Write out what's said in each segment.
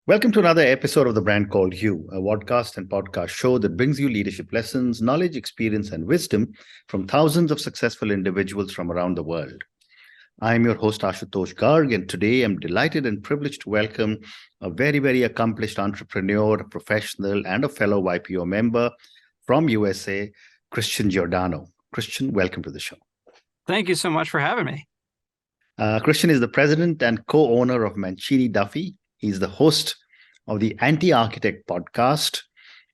Welcome to another episode of The Brand Called You, a podcast and podcast show that brings you leadership lessons, knowledge, experience, and wisdom from thousands of successful individuals from around the world. I'm your host, Ashutosh Garg, and today I'm delighted and privileged to welcome a very accomplished entrepreneur, a professional, and a fellow YPO member from USA, Christian Giordano. Christian, welcome to the show. Thank you so much for having me. Christian is the president and co-owner of Mancini Duffy. He's the host of the Anti-Architect podcast.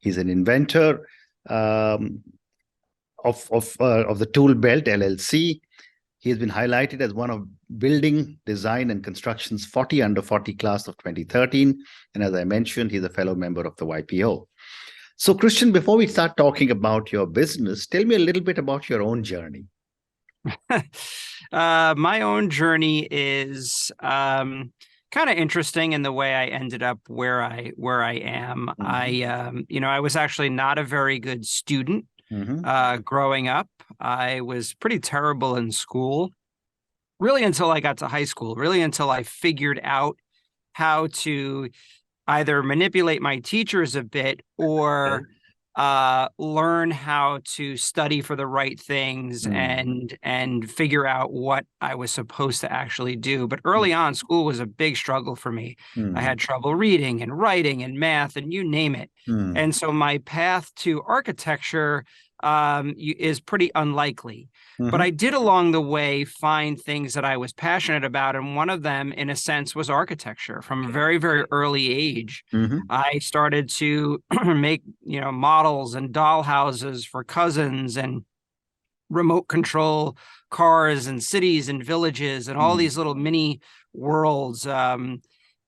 He's an inventor of the Tool Belt LLC. He has been highlighted as one of Building, Design, and Construction's 40 Under 40 class of 2013. And as I mentioned, he's a fellow member of the YPO. So, Christian, before we start talking about your business, tell me a little bit about your own journey. My own journey is kind of interesting in the way I ended up where I am. Mm-hmm. I was actually not a very good student growing up. I was pretty terrible in school, really until I got to high school, really until I figured out how to either manipulate my teachers a bit or learn how to study for the right things and figure out what I was supposed to actually do. But early on, school was a big struggle for me. I had trouble reading and writing and math and you name it. And so my path to architecture is pretty unlikely. But I did along the way find things that I was passionate about. And one of them, in a sense, was architecture. From a very early age, I started to make, models and doll houses for cousins and remote control cars and cities and villages and all these little mini worlds.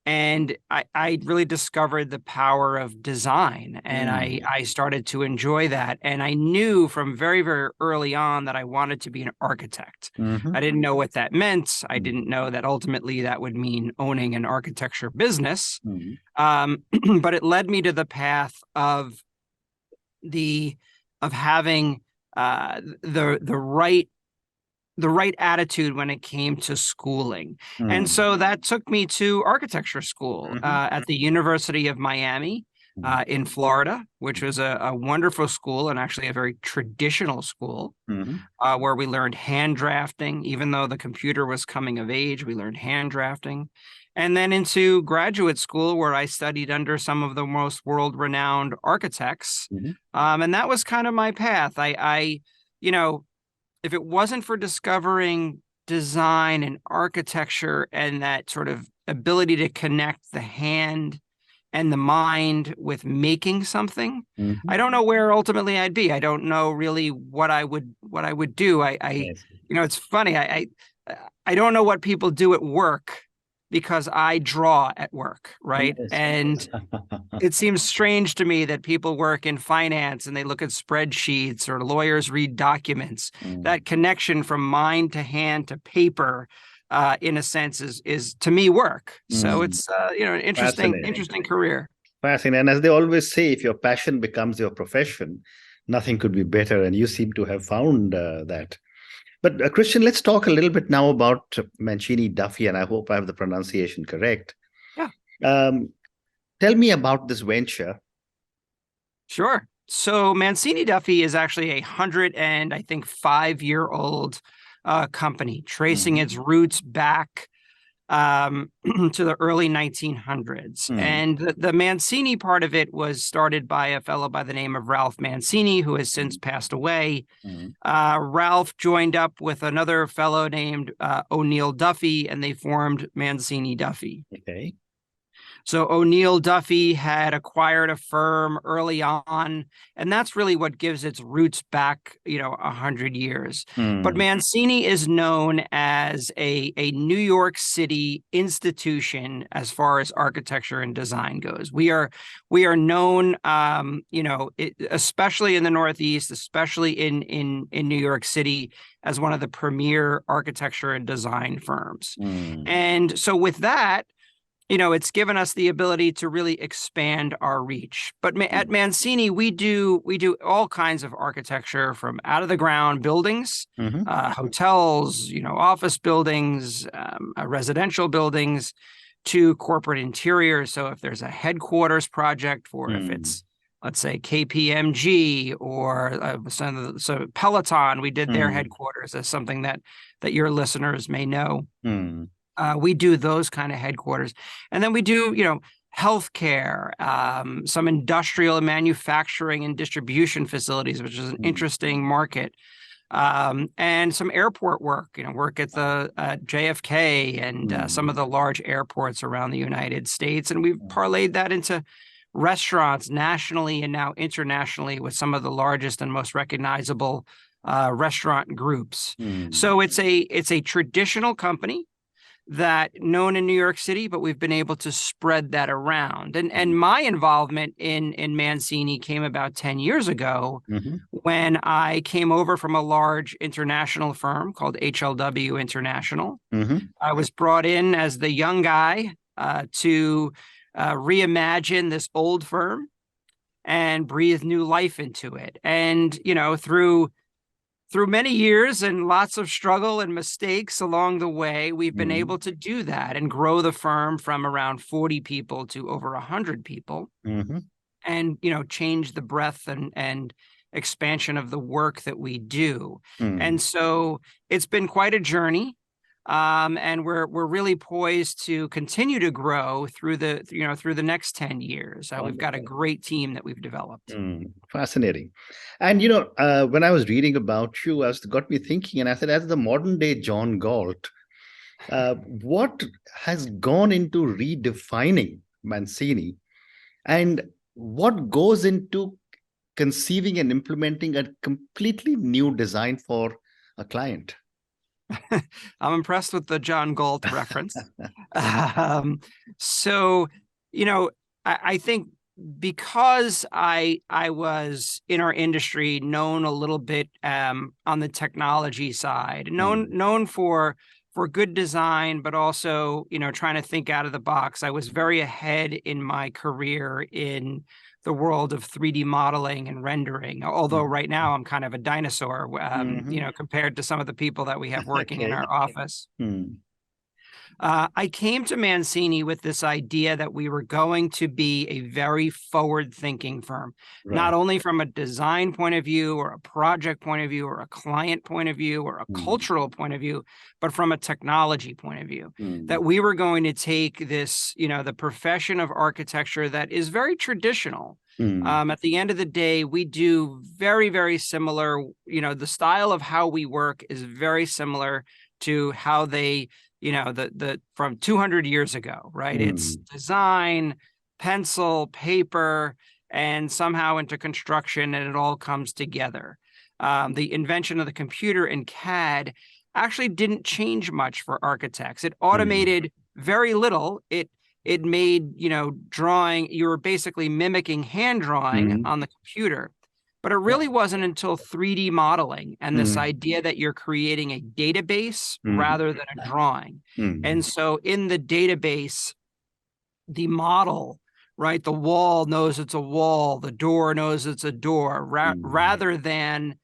And I really discovered the power of design, and I started to enjoy that. And I knew from very early on that I wanted to be an architect. I didn't know what that meant. I didn't know that ultimately that would mean owning an architecture business. But it led me to the path of having the right attitude when it came to schooling. And so that took me to architecture school at the University of Miami in Florida, which was a wonderful school and actually a very traditional school where we learned hand drafting. Even though the computer was coming of age, we learned hand drafting. And then into graduate school where I studied under some of the most world-renowned architects. And that was kind of my path. If it wasn't for discovering design and architecture and that sort of ability to connect the hand and the mind with making something, I don't know where ultimately I'd be. I don't know really what I would do. It's funny. I don't know what people do at work because I draw at work, right? Yes. And it seems strange to me that people work in finance and they look at spreadsheets or lawyers read documents. That connection from mind to hand to paper, in a sense, is to me work. So it's an interesting career. Fascinating. And as they always say, if your passion becomes your profession, nothing could be better. And you seem to have found that. But Christian, let's talk a little bit now about Mancini Duffy, and I hope I have the pronunciation correct. Yeah. Tell me about this venture. Sure. So Mancini Duffy is actually 5-year-old company, tracing its roots back to the early 1900s. And the Mancini part of it was started by a fellow by the name of Ralph Mancini, who has since passed away. Ralph joined up with another fellow named O'Neill Duffy, and they formed Mancini Duffy. Okay. So O'Neill Duffy had acquired a firm early on, and that's really what gives its roots back, 100 years. But Mancini is known as a New York City institution as far as architecture and design goes. We are known, especially in the Northeast, especially in New York City, as one of the premier architecture and design firms. And so with that, it's given us the ability to really expand our reach. But at Mancini, we do all kinds of architecture, from out of the ground buildings, hotels, office buildings, residential buildings, to corporate interiors. So if there's a headquarters project for if it's, let's say, KPMG or so Peloton, we did their headquarters as something that your listeners may know. We do those kind of headquarters. And then we do, healthcare, some industrial and manufacturing and distribution facilities, which is an interesting market. And some airport work, work at the JFK and some of the large airports around the United States. And we've parlayed that into restaurants nationally and now internationally with some of the largest and most recognizable restaurant groups. So it's a traditional company that known in New York City, but we've been able to spread that around. And my involvement in Mancini came about 10 years ago when I came over from a large international firm called HLW International. I was brought in as the young guy to reimagine this old firm and breathe new life into it. And, through many years and lots of struggle and mistakes along the way, we've been able to do that and grow the firm from around 40 people to over 100 people and, change the breadth and expansion of the work that we do. And so it's been quite a journey. And we're really poised to continue to grow through the next 10 years. We've got a great team that we've developed. Fascinating. And when I was reading about you, got me thinking, and I said, as the modern day John Galt, what has gone into redefining Mancini, and what goes into conceiving and implementing a completely new design for a client? I'm impressed with the John Galt reference. So, I think because I was in our industry, known a little bit on the technology side, known for good design, but also, trying to think out of the box. I was very ahead in my career in the world of 3D modeling and rendering, although right now I'm kind of a dinosaur, compared to some of the people that we have working in our office. I came to Mancini with this idea that we were going to be a very forward-thinking firm, not only from a design point of view or a project point of view or a client point of view or a cultural point of view, but from a technology point of view, that we were going to take this, the profession of architecture that is very traditional. At the end of the day, we do very, very similar, the style of how we work is very similar to how they from 200 years ago, right? It's design, pencil, paper, and somehow into construction, and it all comes together. The invention of the computer and CAD actually didn't change much for architects. It automated very little. It made, drawing, you were basically mimicking hand drawing on the computer. But it really wasn't until 3D modeling and this idea that you're creating a database rather than a drawing. And so in the database, the model, right, the wall knows it's a wall, the door knows it's a door, rather than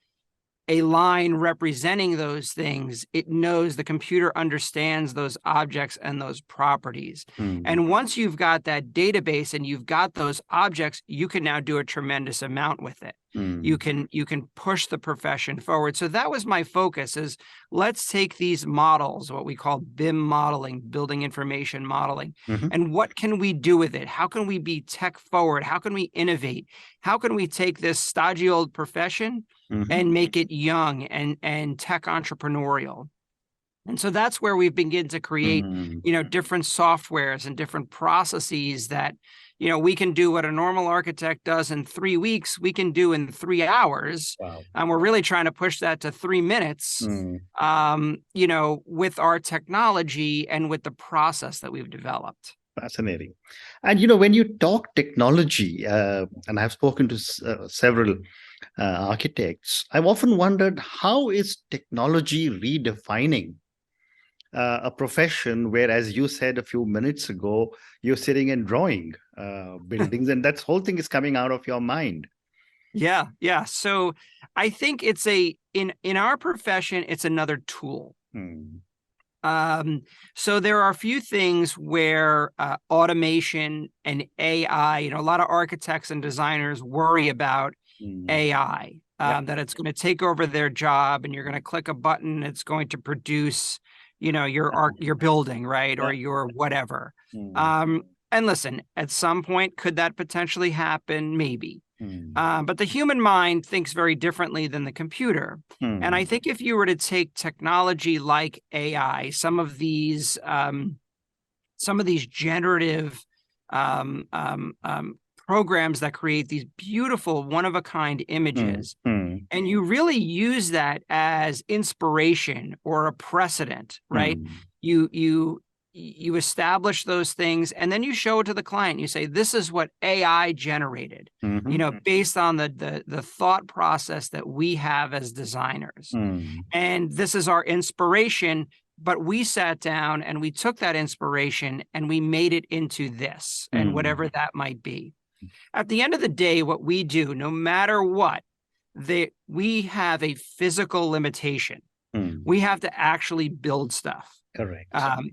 a line representing those things, it knows, the computer understands those objects and those properties. And once you've got that database and you've got those objects, you can now do a tremendous amount with it. You can push the profession forward. So that was my focus, is let's take these models, what we call BIM modeling, building information modeling, and what can we do with it? How can we be tech forward? How can we innovate? How can we take this stodgy old profession and make it young and tech entrepreneurial? And so that's where we begin to create, different softwares and different processes that, we can do what a normal architect does in 3 weeks, we can do in 3 hours. And we're really trying to push that to 3 minutes, with our technology and with the process that we've developed. Fascinating. And, when you talk technology, and I've spoken to several architects, I've often wondered, how is technology redefining a profession where, as you said a few minutes ago, you're sitting and drawing buildings, and that whole thing is coming out of your mind? Yeah. So I think it's in our profession, it's another tool. So there are a few things where automation and AI, a lot of architects and designers worry about AI, that it's going to take over their job and you're going to click a button, it's going to produce, your building, right? Or your whatever. And listen, at some point, could that potentially happen? Maybe. But the human mind thinks very differently than the computer. And I think if you were to take technology like AI, some of these generative programs that create these beautiful one-of-a-kind images, and you really use that as inspiration or a precedent, right? You establish those things and then you show it to the client. You say, this is what AI generated, based on the thought process that we have as designers. And this is our inspiration, but we sat down and we took that inspiration and we made it into this and whatever that might be. At the end of the day, what we do, no matter what, we have a physical limitation. We have to actually build stuff. Correct.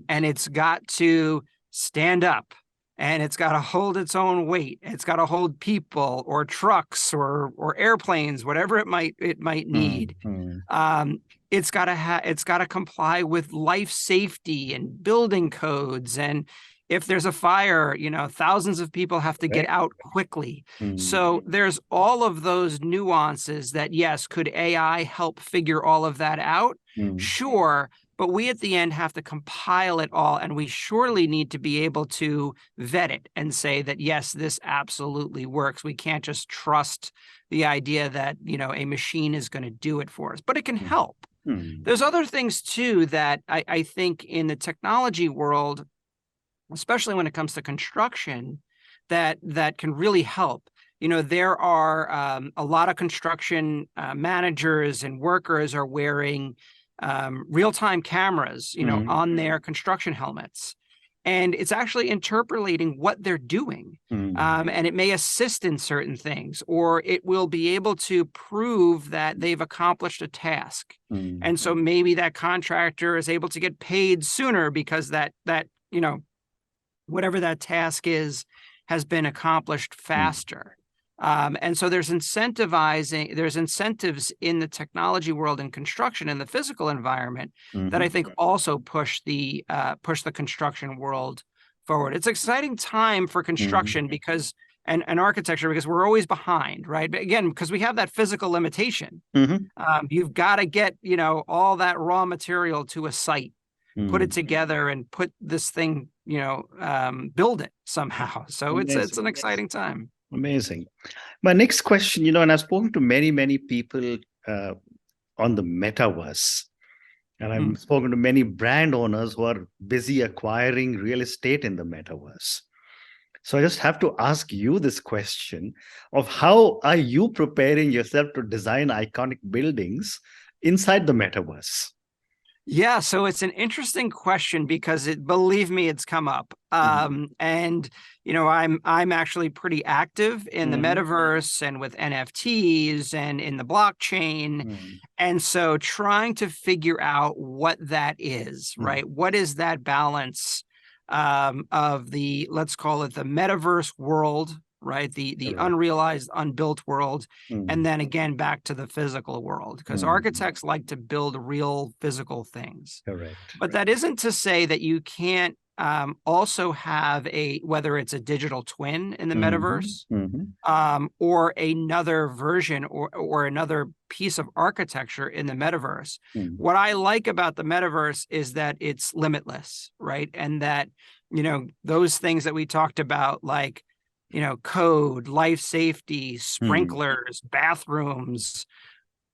And it's got to stand up and it's got to hold its own weight. It's got to hold people or trucks or airplanes, whatever it might need. It's got to comply with life safety and building codes. And if there's a fire, thousands of people have to get out quickly. So there's all of those nuances that, yes, could AI help figure all of that out? Sure. But we at the end have to compile it all, and we surely need to be able to vet it and say that, yes, this absolutely works. We can't just trust the idea that, a machine is going to do it for us, but it can help. There's other things, too, that I think in the technology world, especially when it comes to construction, that can really help. There are a lot of construction managers and workers are wearing real-time cameras, on their construction helmets. And it's actually interpolating what they're doing. And it may assist in certain things, or it will be able to prove that they've accomplished a task. And so maybe that contractor is able to get paid sooner because that whatever that task is has been accomplished faster. And so there's incentives in the technology world and construction in the physical environment that I think also push the construction world forward. It's an exciting time for construction because and architecture, because we're always behind, right? But again, because we have that physical limitation. You've got to get, all that raw material to a site, put it together and put this thing, build it somehow. So it's an exciting time. Amazing. My next question, and I've spoken to many, many people on the metaverse, and I've spoken to many brand owners who are busy acquiring real estate in the metaverse. So I just have to ask you this question of how are you preparing yourself to design iconic buildings inside the metaverse? Yeah, so it's an interesting question because believe me, it's come up. And I'm actually pretty active in the metaverse and with NFTs and in the blockchain. And so trying to figure out what that is, right? What is that balance of the, let's call it the metaverse world, right? The unrealized, unbuilt world. And then again, back to the physical world, because architects like to build real physical things. Correct. But that isn't to say that you can't also have whether it's a digital twin in the metaverse or another version or another piece of architecture in the metaverse. What I like about the metaverse is that it's limitless, right? And that, those things that we talked about, like, code, life safety, sprinklers, bathrooms,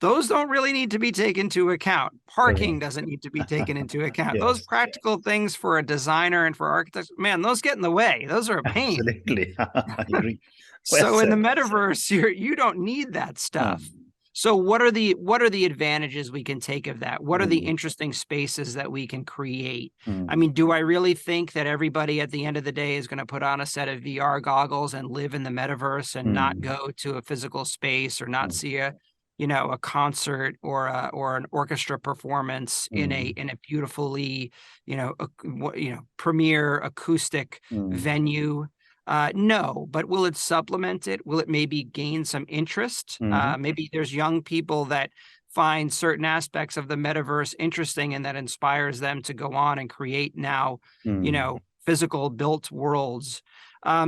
those don't really need to be taken into account. Parking doesn't need to be taken into account. Those practical things for a designer and for architects, man, those get in the way. Those are a pain. Absolutely. I agree. So in the metaverse, you don't need that stuff. So what are the advantages we can take of that? What are the interesting spaces that we can create? I mean, do I really think that everybody at the end of the day is going to put on a set of VR goggles and live in the metaverse and not go to a physical space or not see a a concert or an orchestra performance in a beautifully, premier acoustic venue. No, but will it supplement it? Will it maybe gain some interest? Maybe there's young people that find certain aspects of the metaverse interesting and that inspires them to go on and create now, physical built worlds.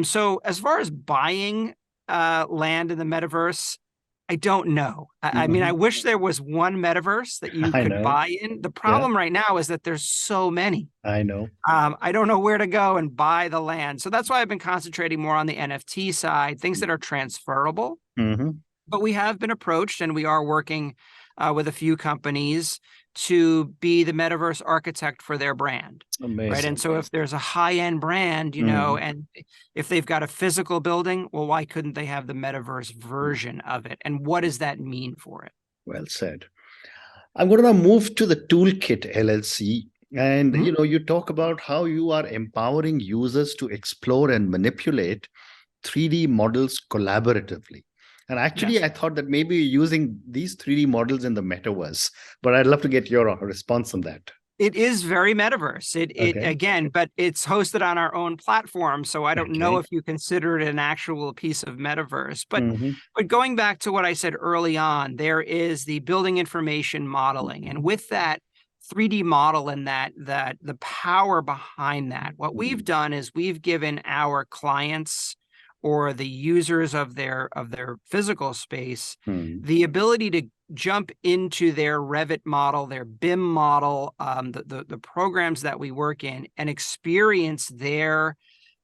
So as far as buying land in the metaverse, I don't know. I mean, I wish there was one metaverse that you could buy in. The problem right now is that there's so many. I know. I don't know where to go and buy the land. So that's why I've been concentrating more on the NFT side, things that are transferable. But we have been approached and we are working with a few companies to be the metaverse architect for their brand. Amazing. Right. And so if there's a high-end brand, and if they've got a physical building, well, why couldn't they have the metaverse version of it? And what does that mean for it? Well said. I'm going to move to the Toolkit LLC. And, you talk about how you are empowering users to explore and manipulate 3D models collaboratively. And actually, I thought that maybe using these 3D models in the metaverse, but I'd love to get your response on that. It is very metaverse. Again, but it's hosted on our own platform. So I don't know if you consider it an actual piece of metaverse. But going back to what I said early on, there is the building information modeling. And with that 3D model and that the power behind that, what we've done is we've given our clients or the users of their physical space the ability to jump into their Revit model, their BIM model, the programs that we work in, and experience their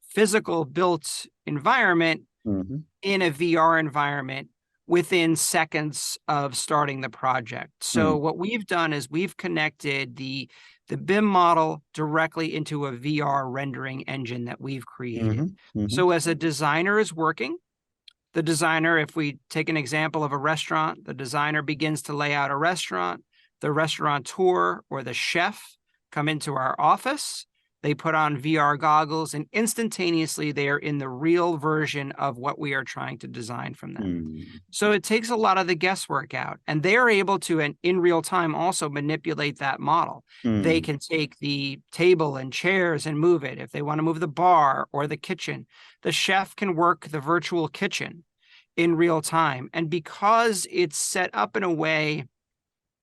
physical built environment in a VR environment within seconds of starting the project. So what we've done is we've connected the BIM model directly into a VR rendering engine that we've created. So as a designer is working, the designer, if we take an example of a restaurant, the designer begins to lay out a restaurant, the restaurateur or the chef come into our office, they put on VR goggles, and instantaneously they are in the real version of what we are trying to design from them. So it takes a lot of the guesswork out, and they are able to, in real time, also manipulate that model. They can take the table and chairs and move it. If they want to move the bar or the kitchen, the chef can work the virtual kitchen in real time. And because it's set up in a way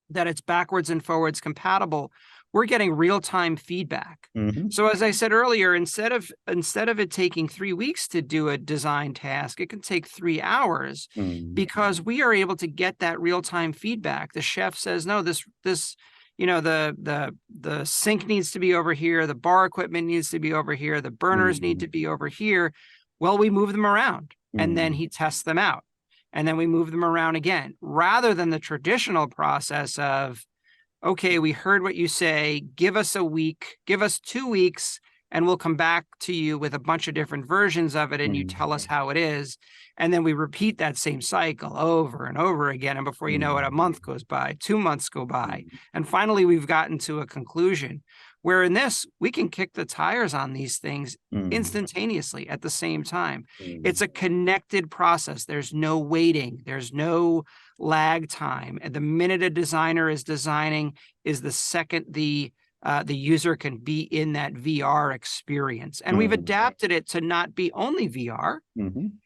that it's backwards and forwards compatible, we're getting real-time feedback. So as I said earlier, instead of it taking 3 weeks to do a design task, it can take 3 hours because we are able to get that real-time feedback. The chef says, no, this the sink needs to be over here, the bar equipment needs to be over here, the burners need to be over here. Well, we move them around and then he tests them out. And then we move them around again, rather than the traditional process of, okay, we heard what you say, give us a week, give us 2 weeks, and we'll come back to you with a bunch of different versions of it, and you tell us how it is. And then we repeat that same cycle over and over again. And before you know it, a month goes by, 2 months go by. And finally, we've gotten to a conclusion where in this, we can kick the tires on these things instantaneously at the same time. It's a connected process. There's no waiting. There's no lag time. And the minute a designer is designing is the second the user can be in that VR experience. And we've adapted it to not be only VR.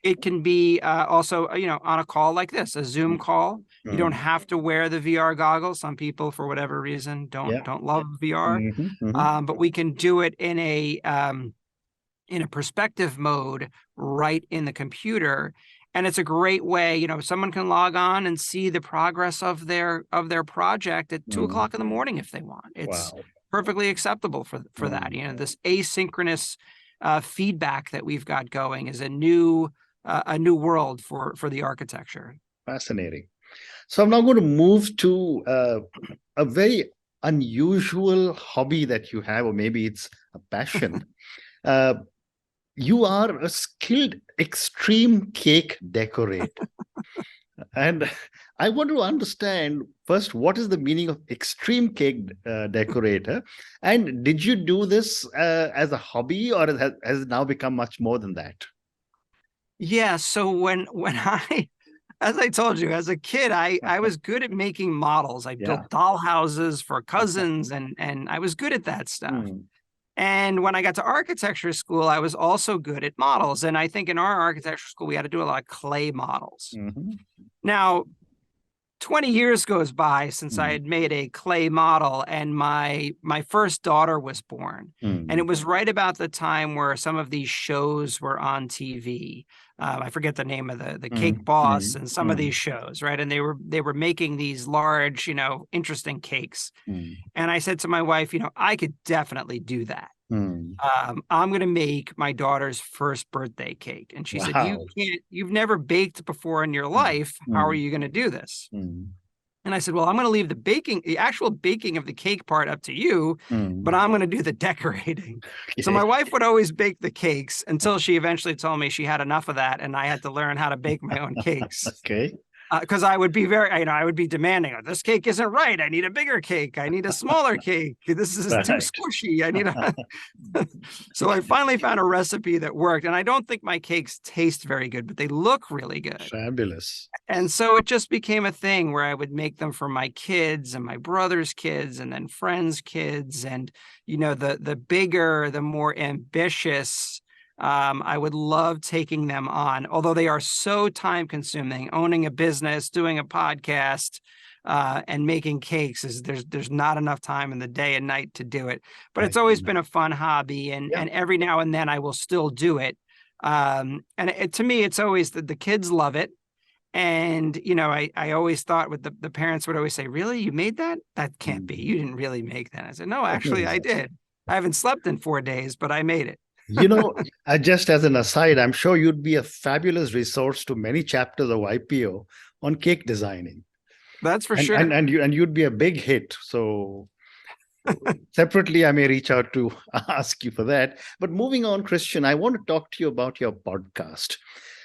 It can be also, on a call like this, a Zoom call. You don't have to wear the VR goggles. Some people, for whatever reason, don't love VR. But we can do it in a perspective mode right in the computer. And it's a great way, someone can log on and see the progress of their project at 2 o'clock in the morning if they want. It's perfectly acceptable for that. This asynchronous feedback that we've got going is a new world for the architecture. Fascinating. So I'm now going to move to a very unusual hobby that you have, or maybe it's a passion. You are a skilled extreme cake decorator. And I want to understand first, what is the meaning of extreme cake decorator? And did you do this as a hobby, or has it now become much more than that? Yeah. So when as I told you, as a kid, I was good at making models. I built doll houses for cousins, and I was good at that stuff. And when I got to architecture school, I was also good at models. And I think in our architecture school, we had to do a lot of clay models. Now, 20 years goes by since I had made a clay model, and my first daughter was born. And it was right about the time where some of these shows were on TV. I forget the name of the Cake Boss and some of these shows, right? And they were making these large, interesting cakes. And I said to my wife, I could definitely do that. I'm going to make my daughter's first birthday cake. And she said, you've never baked before in your life. How are you going to do this? And I said, well, I'm going to leave the actual baking of the cake part up to you, but I'm going to do the decorating. So my wife would always bake the cakes until she eventually told me she had enough of that. And I had to learn how to bake my own cakes. Because I would be I would be demanding, this cake isn't right. I need a bigger cake. I need a smaller cake. This is too squishy. I need So I finally found a recipe that worked. And I don't think my cakes taste very good, but they look really good. Fabulous. And so it just became a thing where I would make them for my kids and my brother's kids and then friends' kids. And, the bigger, the more ambitious, I would love taking them on, although they are so time consuming. Owning a business, doing a podcast, and making cakes there's not enough time in the day and night to do it. But it's always been a fun hobby, and every now and then I will still do it. To me, it's always the kids love it. And, I always thought with the parents would always say, really, you made that? That can't be. You didn't really make that. I said, no, actually I did. I haven't slept in 4 days, but I made it. Just as an aside, I'm sure you'd be a fabulous resource to many chapters of YPO on cake designing. That's for sure. And you'd be a big hit. So separately, I may reach out to ask you for that. But moving on, Christian, I want to talk to you about your podcast.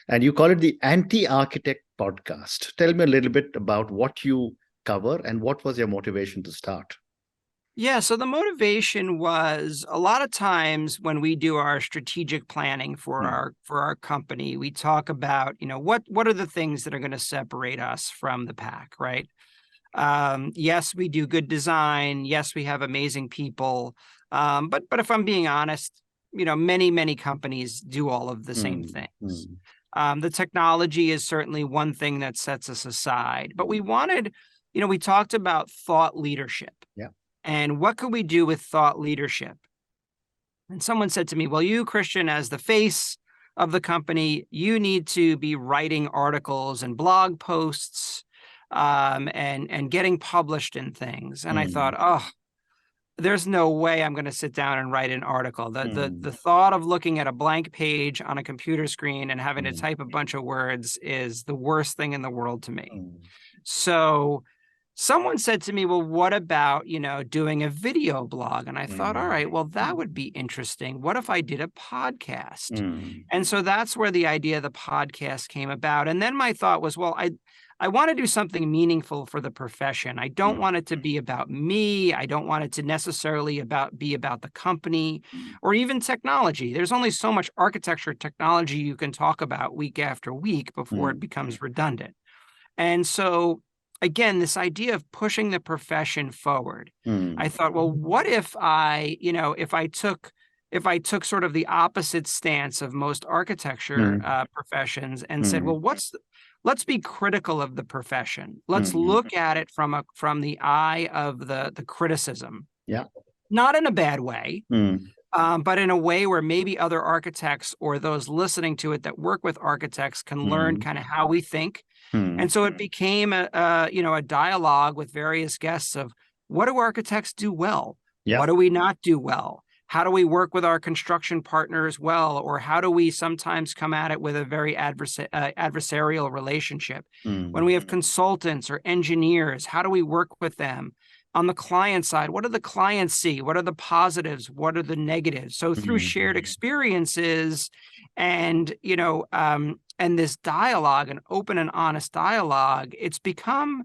And you call it the Anti-Architect Podcast. Tell me a little bit about what you cover and what was your motivation to start? Yeah, so the motivation was a lot of times when we do our strategic planning for our company, we talk about, what are the things that are going to separate us from the pack, right? Yes, we do good design. Yes, we have amazing people. But if I'm being honest, many companies do all of the same things. The technology is certainly one thing that sets us aside, but we wanted, we talked about thought leadership. And what could we do with thought leadership? And someone said to me, well, you, Christian, as the face of the company, you need to be writing articles and blog posts and getting published in things. And I thought, there's no way I'm going to sit down and write an article. The thought of looking at a blank page on a computer screen and having to type a bunch of words is the worst thing in the world to me. So someone said to me, well, what about, doing a video blog? And I thought, all right, well, that would be interesting. What if I did a podcast? And so that's where the idea of the podcast came about. And then my thought was, well, I want to do something meaningful for the profession. I don't want it to be about me. I don't want it to necessarily be about the company or even technology. There's only so much architecture technology you can talk about week after week before it becomes redundant. And so again, this idea of pushing the profession forward, I thought, well, what if if I took sort of the opposite stance of most architecture professions and said, well, let's be critical of the profession. Let's look at it from the eye of the criticism. Not in a bad way, but in a way where maybe other architects or those listening to it that work with architects can learn kind of how we think. And so it became a dialogue with various guests of what do architects do well? What do we not do well? How do we work with our construction partners well? Or how do we sometimes come at it with a very adversarial relationship? When we have consultants or engineers, how do we work with them? On the client side, what do the clients see? What are the positives? What are the negatives? So through shared experiences and, and this dialogue, an open and honest dialogue, it's become,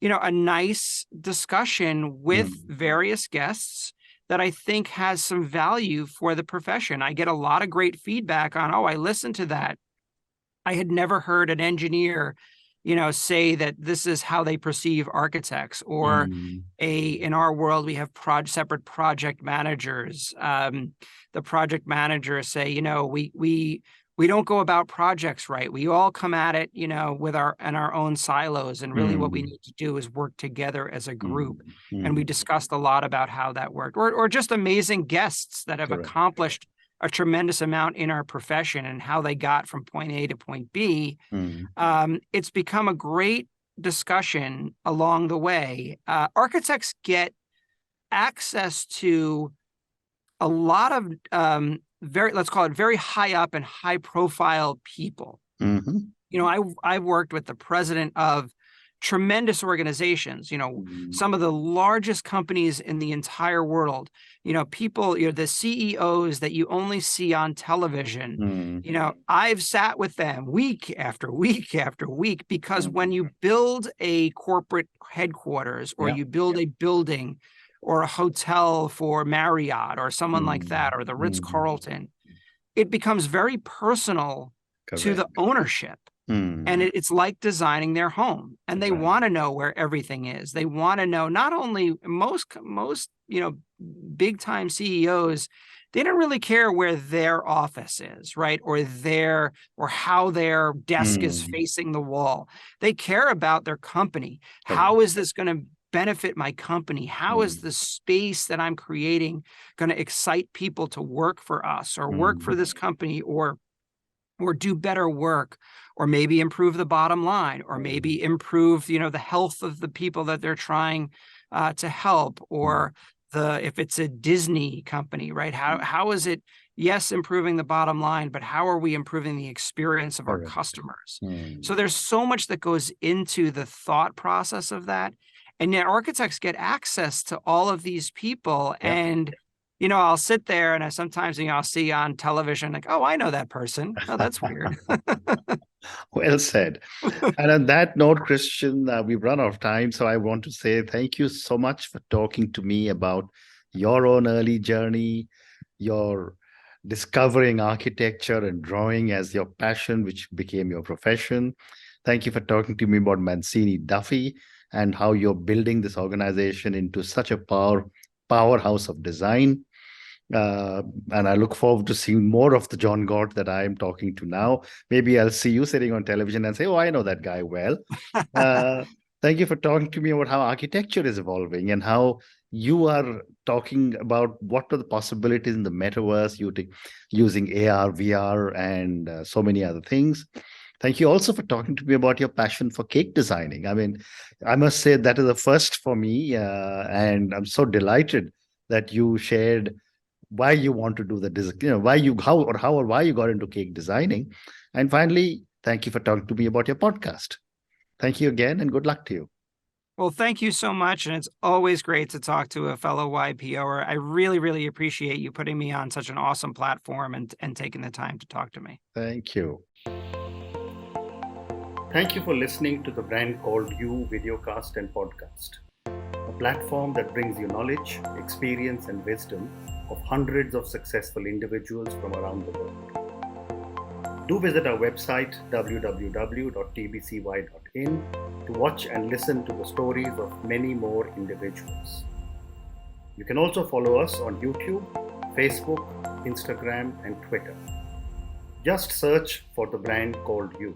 a nice discussion with various guests that I think has some value for the profession. I get a lot of great feedback on, I listened to that. I had never heard an engineer say that this is how they perceive architects, or Mm. in our world, we have separate project managers. The project managers say, we don't go about projects right. We all come at it, with our own silos. And really what we need to do is work together as a group. And we discussed a lot about how that worked, or just amazing guests that have Correct. accomplished a tremendous amount in our profession and how they got from point A to point B. It's become a great discussion along the way. Architects get access to a lot of let's call it very high up and high profile people. I've worked with the president of tremendous organizations, some of the largest companies in the entire world, people, the CEOs that you only see on television. I've sat with them week after week after week, because when you build a corporate headquarters, or you build a building or a hotel for Marriott or someone like that, or the Ritz-Carlton, it becomes very personal to the ownership. And it's like designing their home, and they want to know where everything is. They want to know, not only most big time CEOs, they don't really care where their office is, right? Or how their desk is facing the wall. They care about their company. How is this going to benefit my company? How is the space that I'm creating going to excite people to work for us, or work for this company, or do better work, or maybe improve the bottom line, or maybe improve, the health of the people that they're trying to help, or if it's a Disney company, right? How is it, yes, improving the bottom line, but how are we improving the experience of our customers? So there's so much that goes into the thought process of that. And yet architects get access to all of these people. And I'll sit there and sometimes I'll see on television, like, oh, I know that person. Oh, that's weird. Well said. And on that note, Christian, we've run out of time. So I want to say thank you so much for talking to me about your own early journey, your discovering architecture and drawing as your passion, which became your profession. Thank you for talking to me about Mancini Duffy and how you're building this organization into such a powerhouse of design. And I look forward to seeing more of the John Gott that I am talking to now. Maybe I'll see you sitting on television and say, oh, I know that guy well. Thank you for talking to me about how architecture is evolving and how you are talking about what are the possibilities in the metaverse using AR, VR, and so many other things. Thank you also for talking to me about your passion for cake designing. I mean, I must say that is a first for me, and I'm so delighted that you shared why you want to do the design, why you got into cake designing. And finally, thank you for talking to me about your podcast. Thank you again, and good luck to you. Well, thank you so much. And it's always great to talk to a fellow YPOer. I really, really appreciate you putting me on such an awesome platform and taking the time to talk to me. Thank you. Thank you for listening to the Brand Called You videocast and podcast, a platform that brings you knowledge, experience, and wisdom of hundreds of successful individuals from around the world. Do visit our website www.tbcy.in to watch and listen to the stories of many more individuals. You can also follow us on YouTube, Facebook, Instagram, and Twitter. Just search for the Brand Called You.